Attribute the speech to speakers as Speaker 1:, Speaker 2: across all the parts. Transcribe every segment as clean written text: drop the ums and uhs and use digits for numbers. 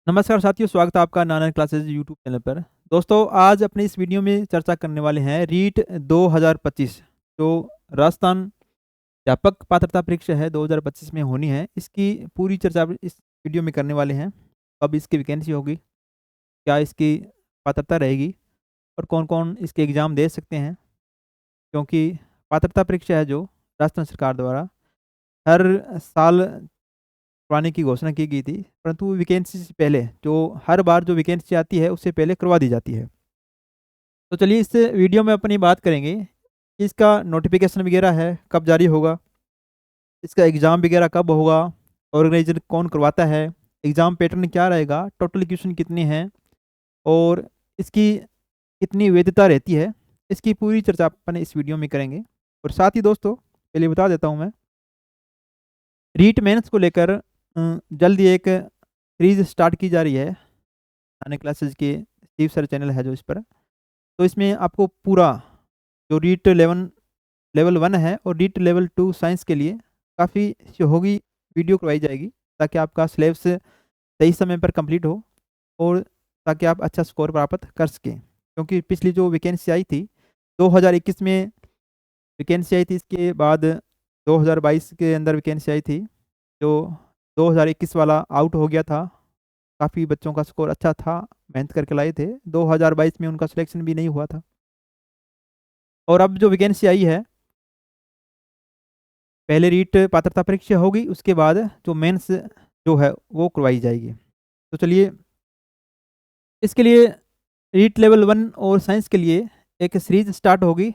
Speaker 1: नमस्कार साथियों, स्वागत है आपका नाना क्लासेज यूट्यूब चैनल पर। दोस्तों, आज अपने इस वीडियो में चर्चा करने वाले हैं रीट 2025 जो राजस्थान व्यापक पात्रता परीक्षा है 2025 में होनी है। इसकी पूरी चर्चा इस वीडियो में करने वाले हैं। कब इसकी वैकेंसी होगी, क्या इसकी पात्रता रहेगी और कौन कौन इसके एग्ज़ाम दे सकते हैं। क्योंकि पात्रता परीक्षा है जो राजस्थान सरकार द्वारा हर साल करवाने की घोषणा की गई थी, परंतु वैकेंसी से पहले जो हर बार जो वैकेंसी आती है उससे पहले करवा दी जाती है। तो चलिए इस वीडियो में अपनी बात करेंगे कि इसका नोटिफिकेशन वगैरह है कब जारी होगा, इसका एग्ज़ाम वगैरह कब होगा, ऑर्गेनाइजर कौन करवाता है, एग्ज़ाम पैटर्न क्या रहेगा, टोटल क्वेश्चन कितने हैं और इसकी कितनी वैधता रहती है। इसकी पूरी चर्चा अपन इस वीडियो में करेंगे। और साथ ही दोस्तों, पहले बता देता हूँ मैं, रीट मेंस को लेकर जल्दी एक सीरीज स्टार्ट की जा रही है खाने क्लासेस के स्टीव सर चैनल है जो इस पर। तो इसमें आपको पूरा जो रीट लेवल 1 है और रीट लेवल 2 साइंस के लिए काफ़ी होगी वीडियो करवाई जाएगी, ताकि आपका सिलेबस सही समय पर कंप्लीट हो और ताकि आप अच्छा स्कोर प्राप्त कर सकें। क्योंकि पिछली जो वैकेंसी आई थी 2021 में वैकेंसी आई थी, इसके बाद 2022 के अंदर वैकेंसी आई थी। जो 2021 वाला आउट हो गया था, काफ़ी बच्चों का स्कोर अच्छा था, मेहनत करके लाए थे। 2022 में उनका सिलेक्शन भी नहीं हुआ था। और अब जो वैकेंसी आई है, पहले रीट पात्रता परीक्षा होगी, उसके बाद जो मेंस जो है वो करवाई जाएगी। तो चलिए, इसके लिए रीट लेवल 1 और साइंस के लिए एक सीरीज स्टार्ट होगी।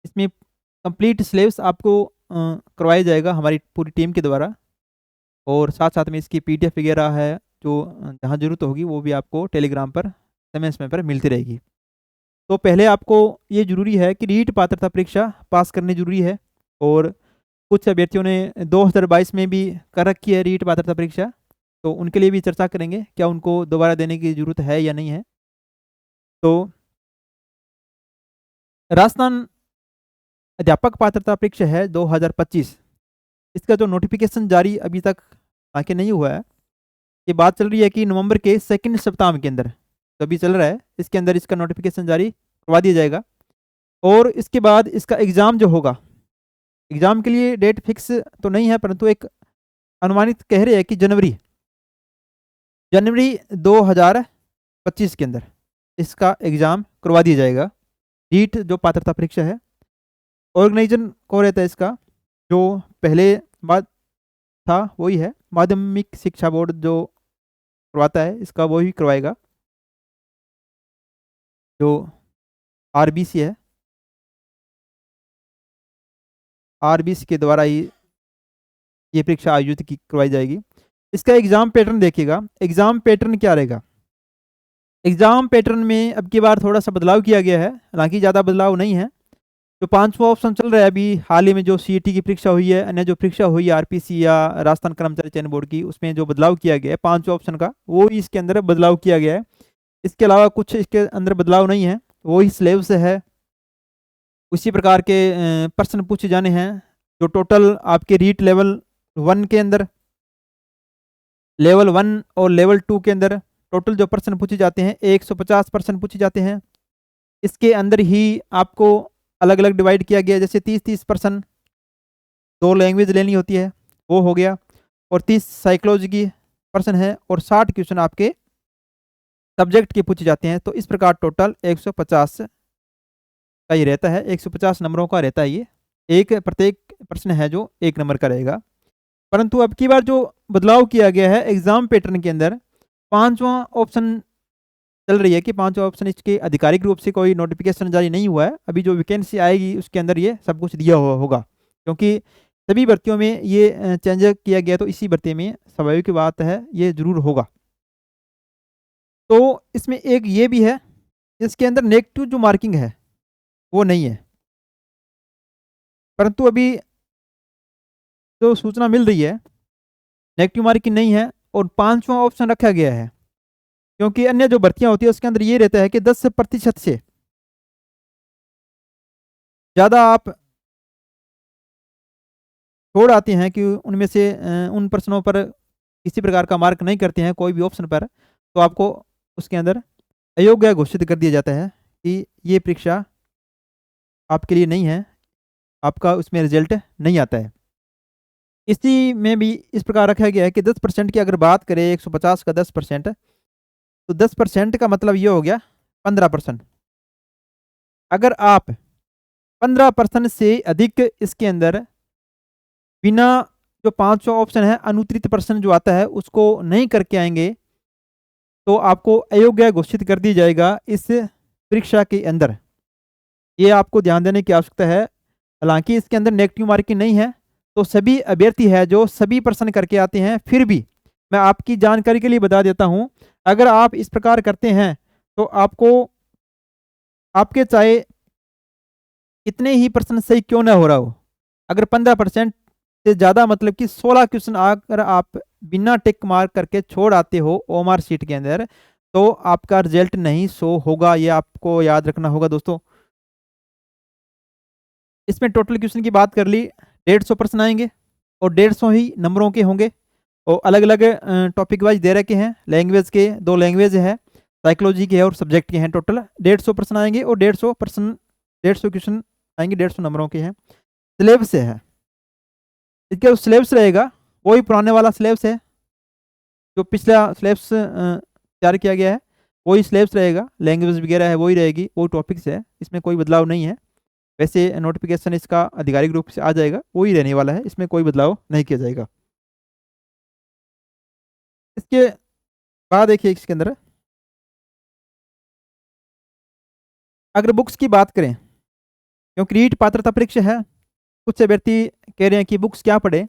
Speaker 1: इसमें कंप्लीट सिलेबस आपको करवाया जाएगा हमारी पूरी टीम के द्वारा। और साथ साथ में इसकी पीडीएफ वगैरह है जो जहाँ ज़रूरत होगी वो भी आपको टेलीग्राम पर समय समय पर मिलती रहेगी। तो पहले आपको ये ज़रूरी है कि रीट पात्रता परीक्षा पास करनी ज़रूरी है। और कुछ अभ्यर्थियों ने 2022 में भी कर रखी है रीट पात्रता परीक्षा, तो उनके लिए भी चर्चा करेंगे क्या उनको दोबारा देने की ज़रूरत है या नहीं है। तो राजस्थान अध्यापक पात्रता परीक्षा है 2025, इसका जो नोटिफिकेशन जारी अभी तक आके नहीं हुआ है। ये बात चल रही है कि नवंबर के सेकंड सप्ताह के अंदर, तो अभी चल रहा है, इसके अंदर इसका नोटिफिकेशन जारी करवा दिया जाएगा। और इसके बाद इसका एग्ज़ाम जो होगा, एग्ज़ाम के लिए डेट फिक्स तो नहीं है, परंतु एक अनुमानित कह रहे हैं कि जनवरी जनवरी 2025 के अंदर इसका एग्ज़ाम करवा दिया जाएगा। नीट जो पात्रता परीक्षा है, ऑर्गेनाइजर को रहता है इसका, जो पहले बात था वही है, माध्यमिक शिक्षा बोर्ड जो करवाता है इसका वो ही करवाएगा, जो आरबीसी है। आरबीसी के द्वारा ही ये परीक्षा आयोजित की करवाई जाएगी। इसका एग्ज़ाम पैटर्न देखिएगा, एग्ज़ाम पैटर्न क्या रहेगा। एग्ज़ाम पैटर्न में अब की बार थोड़ा सा बदलाव किया गया है, हालांकि ज़्यादा बदलाव नहीं है। जो पांचवा ऑप्शन चल रहा है अभी हाल ही में, जो सीईटी की परीक्षा हुई है, अन्य जो परीक्षा हुई है आरपीसी या राजस्थान कर्मचारी चयन बोर्ड की, उसमें जो बदलाव किया गया है पांचवा ऑप्शन का, वो इसके अंदर बदलाव किया गया है। इसके अलावा कुछ इसके अंदर बदलाव नहीं है, वही सिलेबस है, उसी प्रकार के प्रश्न पूछे जाने हैं। जो टोटल आपके रीट लेवल 1 के अंदर, लेवल 1 और लेवल 2 के अंदर टोटल जो प्रश्न पूछे जाते हैं 150 प्रश्न पूछे जाते हैं। इसके अंदर ही आपको अलग अलग डिवाइड किया गया, जैसे 30-30 प्रश्न 2 लैंग्वेज लेनी होती है वो हो गया, और 30 साइकोलॉजी की प्रश्न है, और 60 क्वेश्चन आपके सब्जेक्ट के पूछे जाते हैं। तो इस प्रकार टोटल 150 का ये रहता है, 150 नंबरों का रहता है ये। एक प्रत्येक प्रश्न है जो 1 नंबर का रहेगा। परंतु अब की बार जो बदलाव किया गया है एग्जाम पैटर्न के अंदर, पांचवा ऑप्शन चल रही है कि पांचवा ऑप्शन, इसके आधिकारिक रूप से कोई नोटिफिकेशन जारी नहीं हुआ है, अभी जो वैकेंसी आएगी उसके अंदर ये सब कुछ दिया हुआ होगा। क्योंकि सभी भर्तियों में ये चेंज किया गया, तो इसी भर्ती में स्वाभाविक बात है ये जरूर होगा। तो इसमें एक ये भी है, इसके अंदर नेगेटिव जो मार्किंग है वो नहीं है, परंतु अभी जो सूचना मिल रही है नेगेटिव मार्किंग नहीं है, और पांचवा ऑप्शन रखा गया है। क्योंकि अन्य जो भर्तियां होती है उसके अंदर ये रहता है कि 10% से ज़्यादा आप छोड़ आते हैं कि उनमें से उन प्रश्नों पर किसी प्रकार का मार्क नहीं करते हैं कोई भी ऑप्शन पर, तो आपको उसके अंदर अयोग्य घोषित कर दिया जाता है कि ये परीक्षा आपके लिए नहीं है, आपका उसमें रिजल्ट नहीं आता है। इसी में भी इस प्रकार रखा गया है कि 10% की अगर बात करें, 150 का 10%, तो 10% का मतलब ये हो गया 15%। अगर आप 15% से अधिक इसके अंदर बिना जो 500 ऑप्शन है अनुत्तरित प्रश्न जो आता है उसको नहीं करके आएंगे, तो आपको अयोग्य घोषित कर दिया जाएगा इस परीक्षा के अंदर। ये आपको ध्यान देने की आवश्यकता है। हालांकि इसके अंदर नेगेटिव मार्किंग नहीं है, तो सभी अभ्यर्थी है जो सभी प्रश्न करके आते हैं, फिर भी मैं आपकी जानकारी के लिए बता देता हूं, अगर आप इस प्रकार करते हैं तो आपको, आपके चाहे कितने ही प्रश्न सही क्यों ना हो रहा हो, अगर 15% से ज़्यादा मतलब कि 16 क्वेश्चन अगर आप बिना टिक मार्क करके छोड़ आते हो ओएमआर शीट के अंदर, तो आपका रिजल्ट नहीं शो होगा। ये आपको याद रखना होगा दोस्तों। इसमें टोटल क्वेश्चन की बात कर ली, 150 प्रश्न आएंगे और 150 ही नंबरों के होंगे और अलग अलग टॉपिक वाइज दे रखे हैं। लैंग्वेज के 2 लैंग्वेज है, साइकोलॉजी के है और सब्जेक्ट के हैं। टोटल 150 प्रश्न आएंगे और 150 प्रश्न, 150 क्वेश्चन आएंगे, 150 नंबरों के हैं। सिलेबस से है, इसका सिलेबस रहेगा वही पुराने वाला सिलेबस है, जो पिछला सिलेबस तैयार किया गया है वही सिलेबस रहेगा। लैंग्वेज वगैरह है वही रहेगी, वही टॉपिक्स है, इसमें कोई बदलाव नहीं है। वैसे नोटिफिकेशन इसका आधिकारिक रूप से आ जाएगा, वही रहने वाला है, इसमें कोई बदलाव नहीं किया जाएगा। इसके बाद देखिए, इसके अंदर अगर बुक्स की बात करें, क्योंकि रीट पात्रता परीक्षा है, कुछ अभ्यर्थी कह रहे हैं कि बुक्स क्या पढ़े।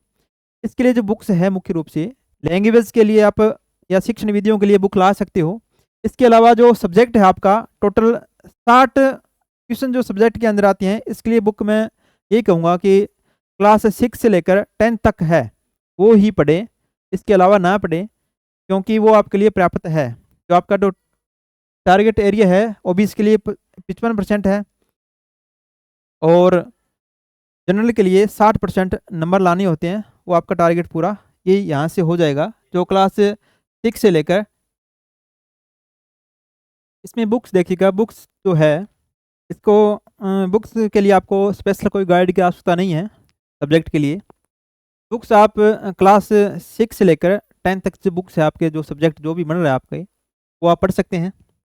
Speaker 1: इसके लिए जो बुक्स है मुख्य रूप से लैंग्वेज के लिए आप या शिक्षण विधियों के लिए बुक ला सकते हो। इसके अलावा जो सब्जेक्ट है आपका, टोटल 60 क्वेश्चन जो सब्जेक्ट के अंदर आते हैं, इसके लिए बुक मैं ये कहूँगा कि क्लास 6 से लेकर 10 तक है वो ही पढ़े, इसके अलावा ना पढ़े, क्योंकि वो आपके लिए पर्याप्त है। जो आपका जो टारगेट एरिया है वो भी इसके लिए 55% है और जनरल के लिए 60% नंबर लाने होते हैं, वो आपका टारगेट पूरा ये यहाँ से हो जाएगा। जो क्लास 6 से लेकर, इसमें बुक्स देखिएगा, बुक्स जो है इसको बुक्स के लिए आपको स्पेशल कोई गाइड की आवश्यकता नहीं है। सब्जेक्ट के लिए बुक्स आप क्लास 6 से लेकर 10 तक जो बुक्स है आपके, जो सब्जेक्ट जो भी बन रहा है आपके, वो आप पढ़ सकते हैं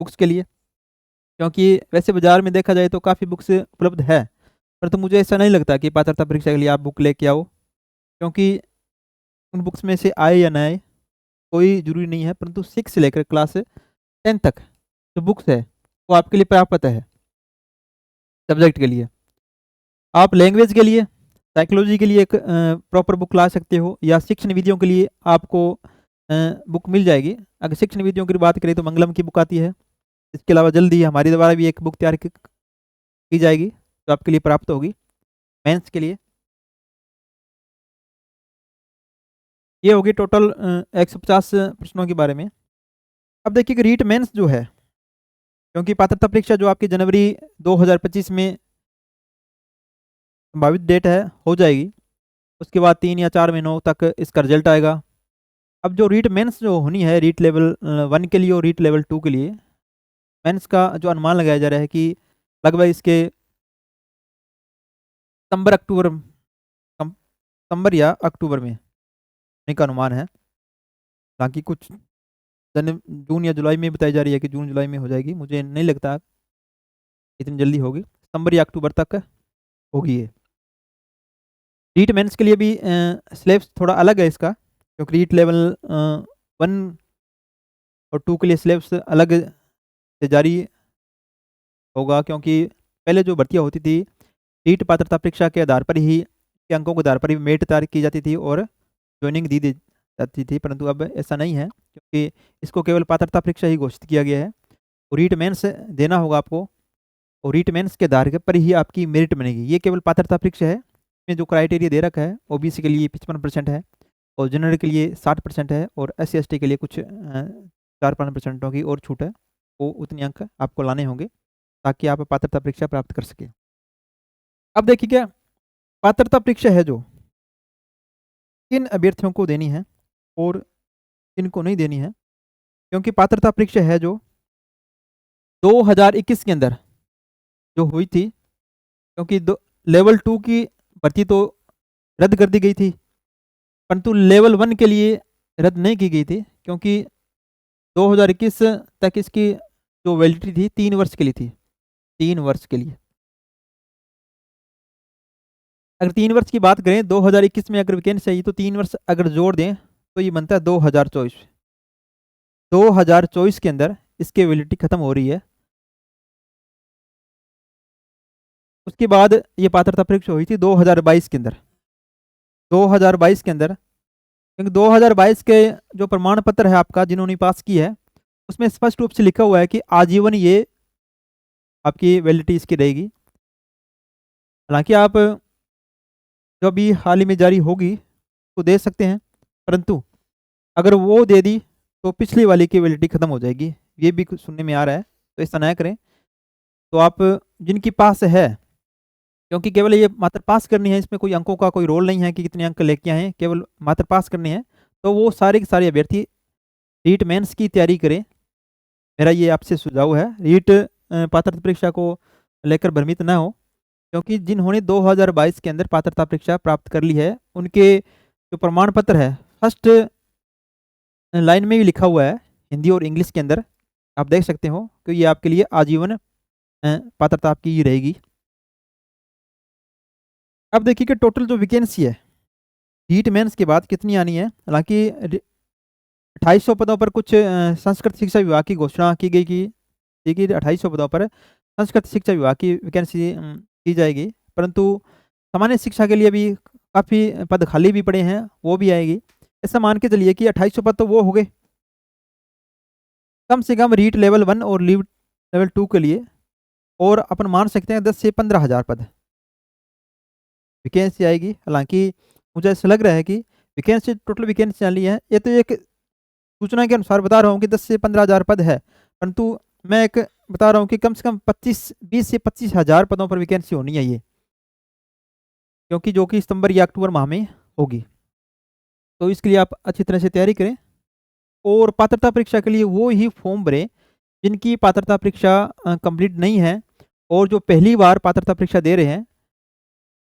Speaker 1: बुक्स के लिए। क्योंकि वैसे बाजार में देखा जाए तो काफ़ी बुक्स उपलब्ध है, परंतु मुझे ऐसा नहीं लगता कि पात्रता परीक्षा के लिए आप बुक लेके आओ, क्योंकि उन बुक्स में से आए या ना आए कोई जरूरी नहीं है। परंतु 6 से लेकर क्लास 10 तक जो बुक्स है वो आपके लिए पर्याप्त है सब्जेक्ट के लिए। आप लैंग्वेज के लिए, साइकोलॉजी के लिए एक प्रॉपर बुक ला सकते हो, या शिक्षण विधियों के लिए आपको बुक मिल जाएगी। अगर शिक्षण विधियों की बात करें तो मंगलम की बुक आती है। इसके अलावा जल्दी हमारे द्वारा भी एक बुक तैयार की जाएगी जो आपके लिए प्राप्त होगी मेंस के लिए। ये होगी टोटल 150 प्रश्नों के बारे में। अब देखिए कि रीट मेंस जो है, क्योंकि पात्रता परीक्षा जो आपकी जनवरी 2025 में संभावित डेट है हो जाएगी, उसके बाद 3 या 4 महीनों तक इसका रिजल्ट आएगा। अब जो रीट मेंस जो होनी है रीट लेवल 1 के लिए और रीट लेवल 2 के लिए, मेंस का जो अनुमान लगाया जा रहा है कि लगभग इसके सितंबर अक्टूबर, सितंबर या अक्टूबर में होने का अनुमान है। बाकी कुछ जून या जुलाई में बताई जा रही है कि जून जुलाई में हो जाएगी, मुझे नहीं लगता इतनी जल्दी होगी, सितंबर या अक्टूबर तक होगी ये। रीट मेंस के लिए भी सिलेबस थोड़ा अलग है इसका, क्योंकि रीट लेवल 1 और 2 के लिए सिलेबस अलग से जारी होगा, क्योंकि पहले जो भर्तियाँ होती थी रीट पात्रता परीक्षा के आधार पर ही, के अंकों के आधार पर ही मेट तैयार की जाती थी और ज्वाइनिंग दी जाती थी, परंतु अब ऐसा नहीं है, क्योंकि इसको केवल पात्रता परीक्षा ही घोषित किया गया है। और रीट मेंस देना होगा आपको, और रीट मेंस के आधार पर ही आपकी मेरिट बनेगी। ये केवल पात्रता परीक्षा है, इसमें जो क्राइटेरिया दे रखा है ओबीसी के लिए 55% है और जनरल के लिए 60% है और SC/ST के लिए कुछ 4-5% की और छूट है, वो उतने अंक आपको लाने होंगे ताकि आप पात्रता परीक्षा प्राप्त कर सके। अब देखिए क्या पात्रता परीक्षा है जो किन अभ्यर्थियों को देनी है और किन को नहीं देनी है, क्योंकि पात्रता परीक्षा है जो 2021 के अंदर जो हुई थी, क्योंकि लेवल 2 की भर्ती तो रद्द कर दी गई थी, परंतु लेवल 1 के लिए रद्द नहीं की गई थी, क्योंकि 2021 तक इसकी जो वैलिडिटी थी 3 वर्ष के लिए थी, 3 वर्ष के लिए। अगर 3 वर्ष की बात करें 2021 में अगर वैकेंसी आई तो 3 वर्ष अगर जोड़ दें तो ये बनता है 2024। 2024 के अंदर इसकी वैलिडिटी खत्म हो रही है। उसके बाद ये पात्रता परीक्षा हुई थी 2022 के अंदर। 2022 के अंदर, क्योंकि 2022 के जो प्रमाण पत्र है आपका जिन्होंने पास की है उसमें स्पष्ट रूप से लिखा हुआ है कि आजीवन ये आपकी वैलिडिटी इसकी रहेगी। हालांकि आप जो भी हाल ही में जारी होगी तो दे सकते हैं, परंतु अगर वो दे दी तो पिछली वाली की वैलिडिटी खत्म हो जाएगी, ये भी कुछ सुनने में आ रहा है, तो ऐसा ना करें। तो आप जिनकी पास है, क्योंकि केवल ये मात्र पास करनी है, इसमें कोई अंकों का कोई रोल नहीं है कि कितने अंक लेके आए, केवल मात्र पास करनी है, तो वो सारे के सारे अभ्यर्थी रीट मेंस की तैयारी करें। मेरा ये आपसे सुझाव है, रीट पात्रता परीक्षा को लेकर भ्रमित ना हो, क्योंकि जिन्होंने 2022 के अंदर पात्रता परीक्षा प्राप्त कर ली है उनके जो प्रमाण पत्र है फर्स्ट लाइन में भी लिखा हुआ है हिंदी और इंग्लिश के अंदर, आप देख सकते हो कि ये आपके लिए आजीवन पात्रता आपकी ही रहेगी। अब देखिए कि टोटल जो वैकेंसी है रीट मेंस के बाद कितनी आनी है। हालांकि 2800 पदों पर कुछ संस्कृत शिक्षा विभाग की घोषणा की गई कि 2800 पदों पर संस्कृत शिक्षा विभाग की वैकेंसी की जाएगी, परंतु सामान्य शिक्षा के लिए भी काफ़ी पद खाली भी पड़े हैं, वो भी आएगी। ऐसा मान के चलिए कि 2800 पद तो वो हो गए, कम से कम रीट लेवल 1 और लेवल 2 के लिए, और अपन मान सकते हैं 10 से 15 हज़ार पद वैकेंसी आएगी। हालांकि मुझे ऐसा लग रहा है कि वैकेंसी टोटल वैकेंसी वाली है, ये तो एक सूचना के अनुसार बता रहा हूँ कि 10 से 15 हज़ार पद है, परंतु मैं एक बता रहा हूँ कि कम से कम 20 से 25 हज़ार पदों पर वैकेंसी होनी है ये, क्योंकि जो कि सितंबर या अक्टूबर माह में होगी। तो इसके लिए आप अच्छी तरह से तैयारी करें, और पात्रता परीक्षा के लिए वो ही फॉर्म भरें जिनकी पात्रता परीक्षा कंप्लीट नहीं है और जो पहली बार पात्रता परीक्षा दे रहे हैं।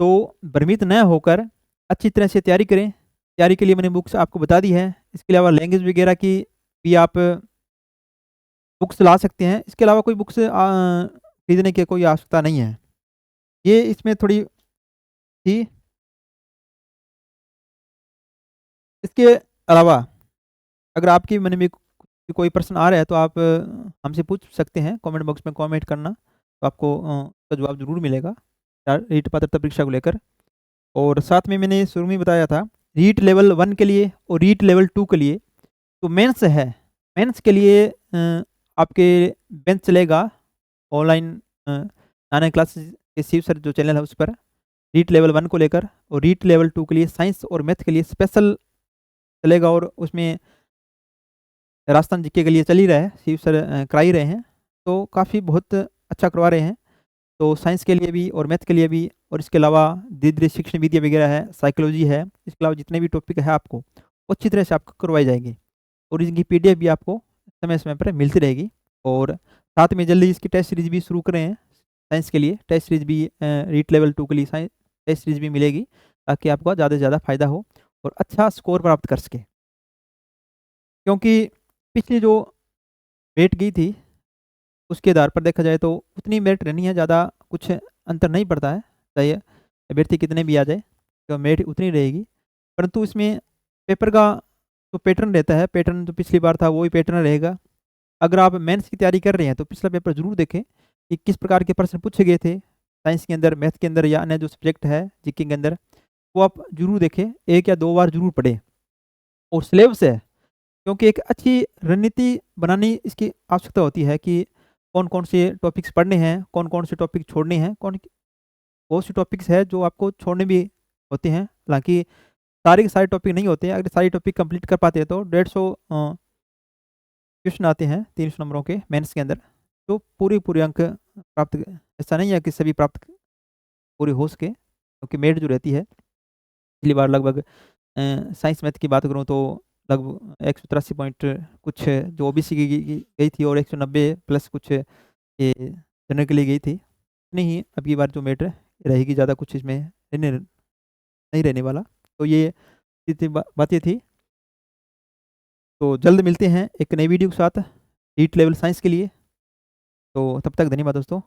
Speaker 1: तो भ्रमित न होकर अच्छी तरह से तैयारी करें। तैयारी के लिए मैंने बुक्स आपको बता दी है, इसके अलावा लैंग्वेज वगैरह की भी आप बुक्स ला सकते हैं। इसके अलावा कोई बुक्स खरीदने की कोई आवश्यकता नहीं है, ये इसमें थोड़ी थी। इसके अलावा अगर आपके मन में कोई प्रश्न आ रहा है तो आप हमसे पूछ सकते हैं, कमेंट बॉक्स में कमेंट करना, तो आपको उसका जवाब जरूर मिलेगा रीट पात्रता परीक्षा को लेकर। और साथ में मैंने शुरू में बताया था रीट लेवल 1 के लिए और रीट लेवल 2 के लिए तो मेंस है, मेंस के लिए आपके बेंच चलेगा ऑनलाइन ऑनलाइन क्लासेस के शिव सर जो चैनल है उस पर, रीट लेवल 1 को लेकर, और रीट लेवल 2 के लिए साइंस और मैथ के लिए स्पेशल चलेगा, और उसमें राजस्थान जीके के लिए चल ही रहा है, शिव सर करा ही रहे हैं, तो काफ़ी बहुत अच्छा करवा रहे हैं। तो साइंस के लिए भी और मैथ के लिए भी, और इसके अलावा धीरे धीरे शिक्षण विद्या वगैरह है, साइकोलॉजी है, इसके अलावा जितने भी टॉपिक है आपको अच्छी तरह से आपको करवाई जाएगी, और इनकी पीडीएफ भी आपको समय समय पर मिलती रहेगी। और साथ में जल्दी इसकी टेस्ट सीरीज भी शुरू करें हैं, साइंस के लिए टेस्ट सीरीज भी रीट लेवल 2 के लिए साइंस टेस्ट सीरीज भी मिलेगी, ताकि आपको ज़्यादा से ज़्यादा फायदा हो और अच्छा स्कोर प्राप्त कर सके। क्योंकि पिछली जो रेट गई थी उसके आधार पर देखा जाए तो उतनी मेरिट रहनी है, ज़्यादा कुछ अंतर नहीं पड़ता है, चाहे अभ्यर्थी कितने भी आ जाए तो मेरिट उतनी रहेगी। परंतु इसमें पेपर का जो पैटर्न रहता है, पैटर्न जो पिछली बार था वही पैटर्न रहेगा। अगर आप मेंस की तैयारी कर रहे हैं तो पिछला पेपर जरूर देखें कि किस प्रकार के प्रश्न पूछे गए थे साइंस के अंदर, मैथ के अंदर या अन्य जो सब्जेक्ट है जीके के अंदर, वो आप जरूर देखें, 1 या 2 बार जरूर पढ़ें। और सिलेबस है, क्योंकि एक अच्छी रणनीति बनानी इसकी आवश्यकता होती है कि कौन कौन से टॉपिक्स पढ़ने हैं, कौन कौन से टॉपिक छोड़ने हैं, कौन बहुत से टॉपिक्स है जो आपको छोड़ने भी होते हैं। हालांकि सारे के सारे टॉपिक नहीं होते हैं, अगर सारे टॉपिक कंप्लीट कर पाते हैं तो 150 क्वेश्चन आते हैं 300 नंबरों के मेंस के अंदर, तो पूरे पूरे अंक प्राप्त, ऐसा नहीं है कि सभी प्राप्त पूरे हो सके, क्योंकि मेरिट जो रहती है पिछली बार लगभग साइंस मैथ की बात करूँ तो लगभग 183 पॉइंट कुछ जो ओबीसी की गई थी, और 190 प्लस कुछ ये जनरल के लिए गई थी। नहीं, अब की बार जो मेट रहेगी ज़्यादा कुछ इसमें नहीं रहने वाला। तो ये बातें थी। तो जल्द मिलते हैं एक नई वीडियो के साथ रीट लेवल साइंस के लिए। तो तब तक धन्यवाद दोस्तों।